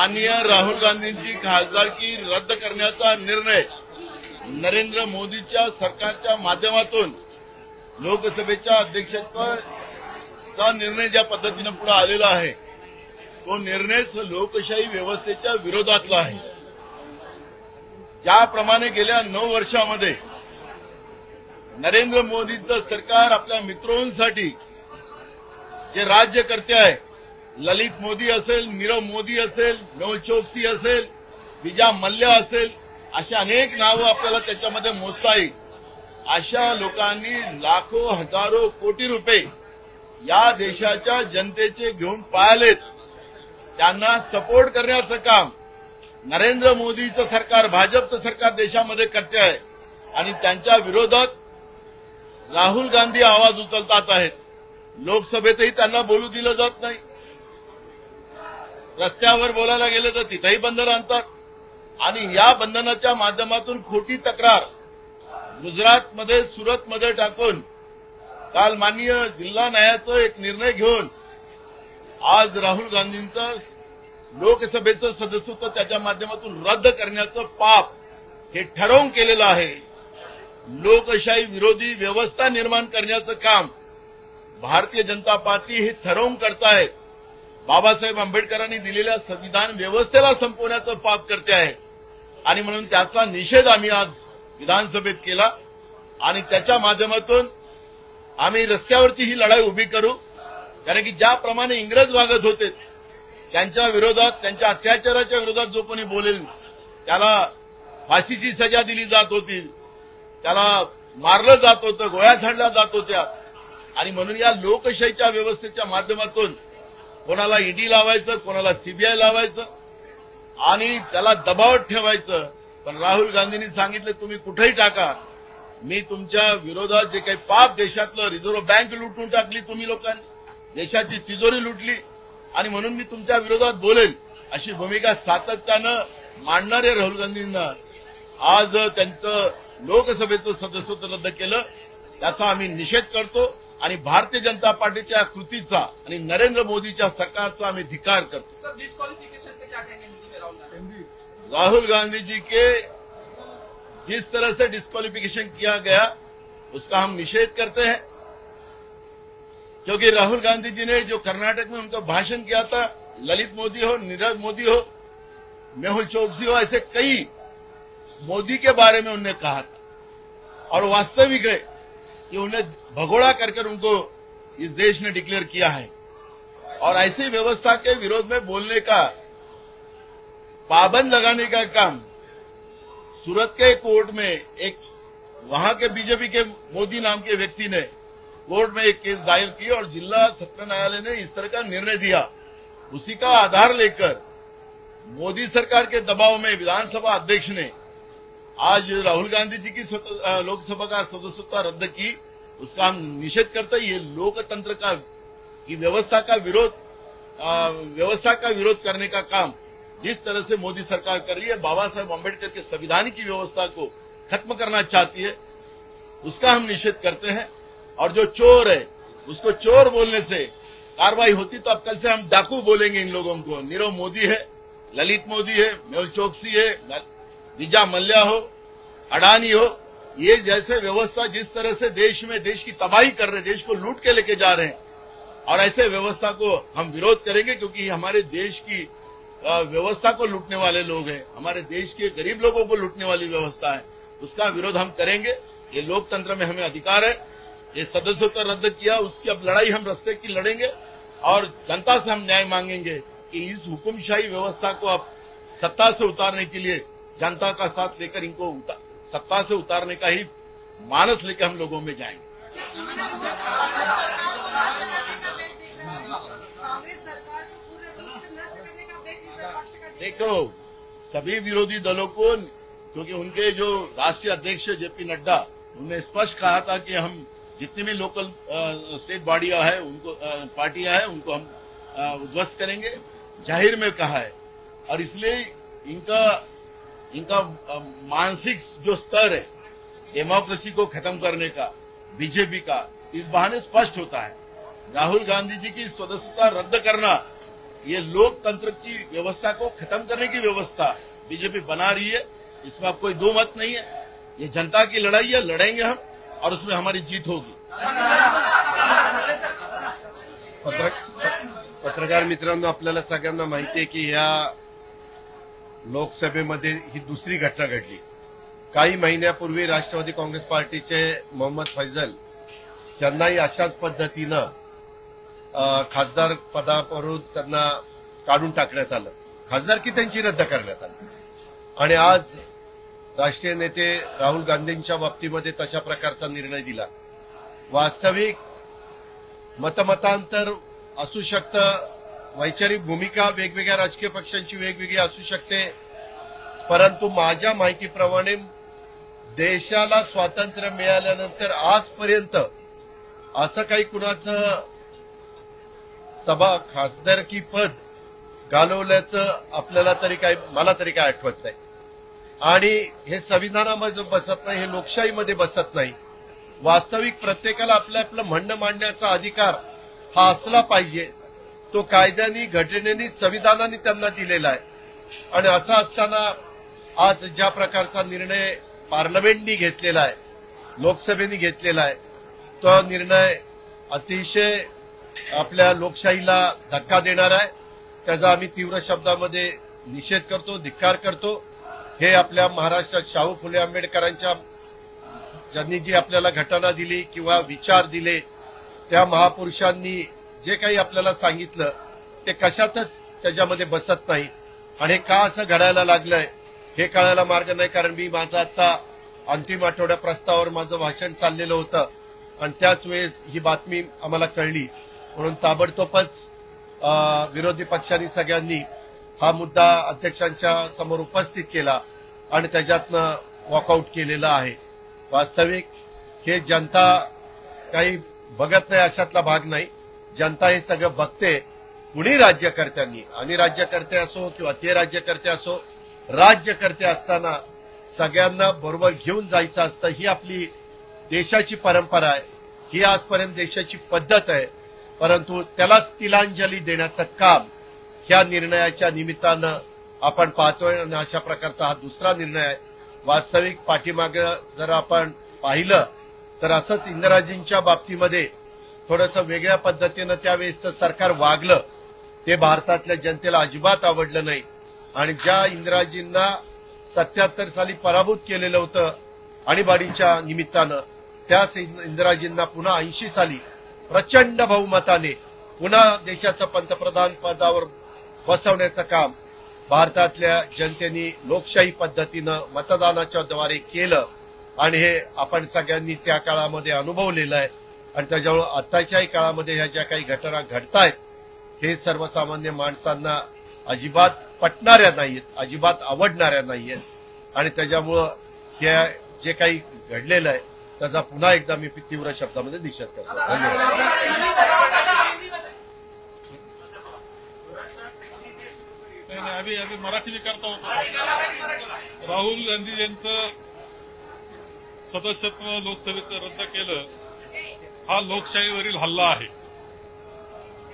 माननीय राहुल गांधींची खासदारकी रद्द करण्याचा निर्णय नरेंद्र मोदीच्या सरकारच्या माध्यमातून लोकसभेच्या अध्यक्षत्वाचा निर्णय ज्या पद्धतीने पुढे आलेला आहे तो निर्णयच लोकशाही व्यवस्थेच्या विरोधातला आहे। ज्याप्रमाणे गेल्या 9 वर्षामध्ये नरेंद्र मोदीचं सरकार आपल्या मित्रांसाठी जे राज्य करते आहे, ललित मोदी असेल, नीरव मोदी असेल, मेहुल चोक्सी असेल, विजय मल्ल्या असेल, अशा अनेक नावं आपल्याला त्याच्यामध्ये मोजता येईल। अशा लोकांनी लाखो हजारो कोटी रुपये या देशाच्या जनतेचे घेऊन पाळलेत। त्यांना सपोर्ट करण्याचं काम नरेंद्र मोदीचं सरकार, भाजपचं सरकार देशामध्ये करते आहे आणि त्यांच्या विरोधात राहुल गांधी आवाज उचलतात आहेत। लोकसभेतही त्यांना बोलू दिलं जात नाही, रस्त्यावर बोलायला गेलं तर तिथेही बंधन आणतात आणि या बंधनाच्या माध्यमातून खोटी तक्रार गुजरातमध्ये, सुरतमध्ये टाकून काल माननीय जिल्हा न्यायालयाचा एक निर्णय घेऊन आज राहुल गांधींचं लोकसभेचं सदस्यत्व त्याच्या माध्यमातून रद्द करण्याचं पाप हे ठरवून केलेलं आहे। लोकशाही विरोधी व्यवस्था निर्माण करण्याचं काम भारतीय जनता पार्टी हे ठरवून करतायत। बाबासाहेब आंबेडकरांनी दिलेल्या संविधान व्यवस्थेला संपवण्याचं पाप करते आहे आणि म्हणून त्याचा निषेध आम्ही आज विधानसभेत केला आणि त्याच्या माध्यमातून आम्ही रस्त्यावरची ही लढाई उभी करू। कारण की ज्याप्रमाणे इंग्रज वागत होते त्यांच्या विरोधात, त्यांच्या अत्याचाराच्या विरोधात जो कोणी बोलेल त्याला फाशीची सजा दिली जात होती, त्याला मारलं जात होतं, गोळ्या झाडल्या जात होत्या आणि म्हणून या लोकशाहीच्या व्यवस्थेच्या माध्यमातून कोणाला ईडी लावायचं, कोणाला सीबीआय लावायचं आणि त्याला दबावात ठेवायचं। पण राहुल गांधींनी सांगितलं तुम्ही कुठेही टाका, मी तुमच्या विरोधात जे काही पाप देशातलं, रिझर्व्ह बँक लुटून टाकली तुम्ही लोकांनी, देशाची तिजोरी लुटली आणि म्हणून मी तुमच्या विरोधात बोलेल, अशी भूमिका सातत्यानं मांडणारे राहुल गांधींना आज त्यांचं लोकसभेचं सदस्यत्व रद्द केलं, त्याचा आम्ही निषेध करतो आणि भारतीय जनता पार्टीच्या कृतीचा आणि नरेंद्र मोदीच्या सरकारचा आम्ही धिक्कार करतो। राहुल गांधी जी के जिस तरह से डिस्क्वालिफिकेशन किया गया उसका हम निषेध करते हैं, क्योंकि राहुल गांधी जी ने जो कर्नाटक में उनका भाषण किया था, ललित मोदी हो, नीरव मोदी हो, मेहुल चोक्सी हो, ऐसे कई मोदी के बारे में उन्होंने कहा था और वास्तविक है कि उन्हें भगोड़ा कर उनको इस देश ने डिक्लेयर किया है और ऐसी व्यवस्था के विरोध में बोलने का, पाबंद लगाने का काम सूरत के कोर्ट में एक वहां के बीजेपी के मोदी नाम के व्यक्ति ने कोर्ट में एक केस दायर की और जिला सत्र न्यायालय ने इस तरह का निर्णय दिया। उसी का आधार लेकर मोदी सरकार के दबाव में विधानसभा अध्यक्ष ने आज राहुल गांधी जी की लोकसभा का सदस्यता रद्द की। उसका हम निषेध करते हैं। ये लोकतंत्र का की व्यवस्था का विरोध करने का काम जिस तरह से मोदी सरकार कर रही है, बाबा साहेब आंबेडकर के संविधान की व्यवस्था को खत्म करना चाहती है, उसका हम निषेध करते हैं। और जो चोर है उसको चोर बोलने से कार्रवाई होती तो अब कल से हम डाकू बोलेंगे इन लोगों को। नीरव मोदी है, ललित मोदी है, मेहुल चोक्सी है, विजय मल्ल्या हो, अडानी हो, ये जैसे व्यवस्था जिस तरह से देश में देश की तबाही कर रहे, देश को लूट के लेके जा रहे हैं और ऐसे व्यवस्था को हम विरोध करेंगे क्योंकि हमारे देश की व्यवस्था को लूटने वाले लोग हैं, हमारे देश के गरीब लोगों को लूटने वाली व्यवस्था है, उसका विरोध हम करेंगे। ये लोकतंत्र में हमें अधिकार है। ये सदस्यत्व रद्द किया, उसकी अब लड़ाई हम रास्ते की लड़ेंगे और जनता से हम न्याय मांगेंगे कि इस हुकुमशाही व्यवस्था को अब सत्ता से उतारने के लिए जनता का साथ लेकर इनको सत्ता से उतारने का ही मानस लेकर हम लोगों में जाएंगे। देखो, सभी विरोधी दलों को, क्योंकि उनके जो राष्ट्रीय अध्यक्ष जेपी नड्डा, उन्होंने स्पष्ट कहा था कि हम जितनी भी लोकल स्टेट बॉडियां है, उनको पार्टियां हैं, उनको हम उद्ध्वस्त करेंगे, जाहिर में कहा है। और इसलिए इनका मानसिक जो स्तर है डेमोक्रेसी को खत्म करने का, बीजेपी का, इस बहाने स्पष्ट होता है। राहुल गांधी जी की सदस्यता रद्द करना ये लोकतंत्र की व्यवस्था को खत्म करने की व्यवस्था बीजेपी बना रही है। इसमें अब कोई दो मत नहीं है। ये जनता की लड़ाई है, लड़ेंगे हम और उसमें हमारी जीत होगी। पत्रकार मित्रांनो, आपल्याला सगळ्यांना माहिती आहे की या लोकसभेमध्ये ही दुसरी घटना घडली। काही महिन्यापूर्वी राष्ट्रवादी काँग्रेस पार्टीचे मोहम्मद फैजल यांनाही अशाच पद्धतीनं खासदार पदावरून त्यांना काढून टाकण्यात आलं, खासदारकी त्यांची रद्द करण्यात आली। आणि आज राष्ट्रीय नेते राहुल गांधींच्या बाबतीमध्ये तशा प्रकारचा निर्णय दिला। वास्तविक मतमतांतर असू शकतं, वैचारिक भूमिका वेगवेगळ्या राजकीय पक्षांची वेगवेगळी असू शकते, परंतु माझ्या माहितीप्रमाणे देशाला स्वातंत्र्य मिळाल्यानंतर आजपर्यंत असं काही कुणाचं सभा खासदारकी पद घालवल्याचं आपल्याला तरी काय, मला तरी काय आठवत नाही। आणि हे संविधानामध्ये बसत नाही, हे लोकशाहीमध्ये बसत नाही। वास्तविक प्रत्येकाला आपलं आपलं म्हणणं मांडण्याचा अधिकार हा असला पाहिजे, तो कायद्याने, घटनेने, संविधानाने त्यांना दिलेला आहे। आणि असं असताना आज ज्या प्रकारचा निर्णय पार्लमेंटनी घेतलेला आहे, लोकसभेने घेतलेला आहे, तो निर्णय अतिशय आपल्या लोकशाहीला धक्का देणार आहे। त्याचा आम्ही तीव्र शब्दामध्ये निषेध करतो, धिक्कार करतो। हे आपल्या महाराष्ट्रात शाहू फुले आंबेडकरांच्या ज्यांनी जी आपल्याला घटना दिली किंवा विचार दिले, त्या महापुरुषांनी जे काही आपल्याला सांगितलं ते कशातच त्याच्यामध्ये बसत नाही। आणि का असं घडायला लागलंय हे कळायला मार्ग नाही, कारण मी माझं आता अंतिम आठवड्या प्रस्तावावर माझं भाषण चाललेलं होतं आणि त्याच वेळेस ही बातमी आम्हाला कळली। म्हणून ताबडतोबच विरोधी पक्षांनी सगळ्यांनी हा मुद्दा अध्यक्षांच्या समोर उपस्थित केला आणि त्याच्यातनं वॉकआउट केलेलं आहे। वास्तविक हे जनता काही बघत नाही अशातला भाग नाही, जनता हे सगळं बघते। कुणी राज्यकर्त्यांनी, आणि राज्यकर्ते असो किंवा ते राज्यकर्ते असो, राज्यकर्ते असताना सगळ्यांना बरोबर घेऊन जायचं असतं, ही आपली देशाची परंपरा आहे, ही आजपर्यंत देशाची पद्धत आहे। परंतु त्यालाच तिलांजली देण्याचं काम ह्या निर्णयाच्या निमित्तानं आपण पाहतोय आणि अशा प्रकारचा हा दुसरा निर्णय आहे। वास्तविक पाठीमागे जर आपण पाहिलं तर असंच इंदिराजींच्या बाबतीमध्ये थोडंसं वेगळ्या पद्धतीनं त्यावेळेसचं सरकार वागलं, ते भारतातल्या जनतेला अजिबात आवडलं नाही। आणि ज्या इंदिराजींना 77 साली पराभूत केलेलं होतं आणीबाणीच्या निमित्तानं, त्याच इंदिराजींना पुन्हा 80 साली प्रचंड बहुमताने पुन्हा देशाचं पंतप्रधान पदावर बसवण्याचं काम भारतातल्या जनतेने लोकशाही पद्धतीनं मतदानाच्या द्वारे केलं आणि हे आपण सगळ्यांनी त्या काळामध्ये अनुभवलेलं आहे। आणि त्याच्यामुळे आताच्याही काळामध्ये ह्या ज्या काही घटना घडतायत हे सर्वसामान्य माणसांना अजिबात पटणाऱ्या नाहीयेत, अजिबात आवडणाऱ्या नाहीयेत। आणि त्याच्यामुळं हे जे काही घडलेलं आहे त्याचा पुन्हा एकदा मी तीव्र शब्दामध्ये निषेध करतो। अभी मराठी में करता होतो। राहुल गांधी यांचं सदस्यत्व लोकसभेचं रद्द केलं, हा लोकशाहीवरील हल्ला आहे।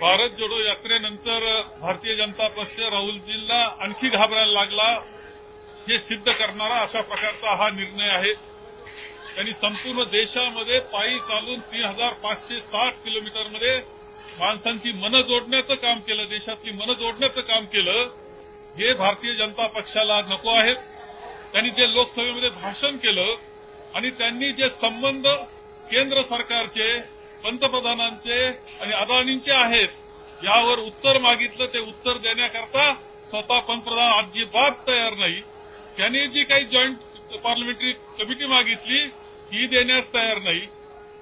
भारत जोडो यात्रेनंतर भारतीय जनता पक्ष राहुलजींना आणखी घाबरायला लागला, हे सिद्ध करणारा अशा प्रकारचा हा निर्णय आहे। त्यांनी संपूर्ण देशामध्ये पायी चालून 3560 किलोमीटरमध्ये माणसांची मनं जोडण्याचं काम केलं, देशातली मनं जोडण्याचं काम केलं। हे भारतीय जनता पक्षाला नको आहे। त्यांनी जे लोकसभेमध्ये भाषण केलं आणि त्यांनी जे संबंध केंद्र सरकारचे, पंतप्रधानांचे आणि अदानींचे आहेत, यावर उत्तर मागितलं, ते उत्तर देण्याकरता स्वतः पंतप्रधान अजिबात तयार नाही। त्यांनी जी काही जॉईंट पार्लमेंटरी कमिटी मागितली ही देण्यास तयार नाही।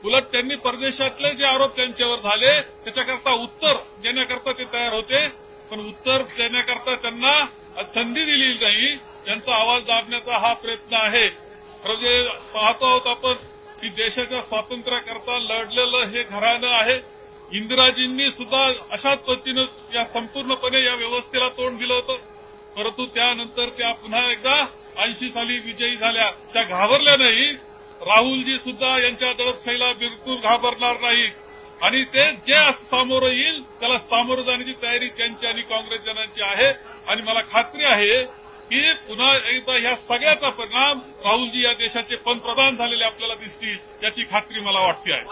उलट त्यांनी परदेशातले जे आरोप त्यांच्यावर झाले त्याच्याकरता उत्तर देण्याकरता ते तयार होते, पण उत्तर देण्याकरता त्यांना संधी दिली नाही। त्यांचा आवाज दाबण्याचा हा प्रयत्न आहे। जे पाहतो आहोत आपण की देशाच्या स्वातंत्र्याकरता लढलेलं हे घराणं आहे। इंदिराजींनी सुद्धा अशाच पद्धतीनं या संपूर्णपणे या व्यवस्थेला तोंड दिलं होतं, परंतु त्यानंतर त्या पुन्हा एकदा 80 साली विजयी झाल्या, त्या घाबरल्या नाही। राहुलजी सुद्धा यांच्या दडपशाहीला बिलकुल घाबरणार नाही। आणि ते जे सामोरं येईल त्याला सामोरं जाण्याची तयारी त्यांची आणि काँग्रेस जनांची आहे. आणि मला खात्री आहे की पुन्हा एकदा ह्या सगळ्याचा परिणाम राहुलजी या देशाचे पंतप्रधान झालेले आपल्याला दिसतील याची खात्री मला वाटते आहे.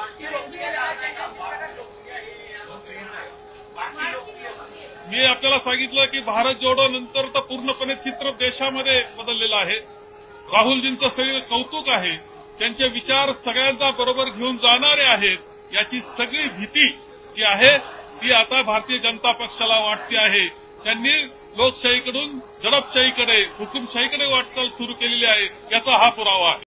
मी आपल्याला सांगितलं की भारत जोडो नंतर तर पूर्णपणे चित्र देशामध्ये बदललेलं आहे. राहुलजींचं सगळं कौतुक आहे. त्यांचे विचार सगळ्यांचा बरोबर घेऊन जाणारे आहेत. याची सगळी भीती जी आहे ती आता भारतीय जनता पक्षाला वाटते आहे. त्यांनी लोकशाहीकडून दडपशाहीकडे, हुकुमशाहीकडे वाटचाल सुरू केलेली आहे याचा हा पुरावा आहे.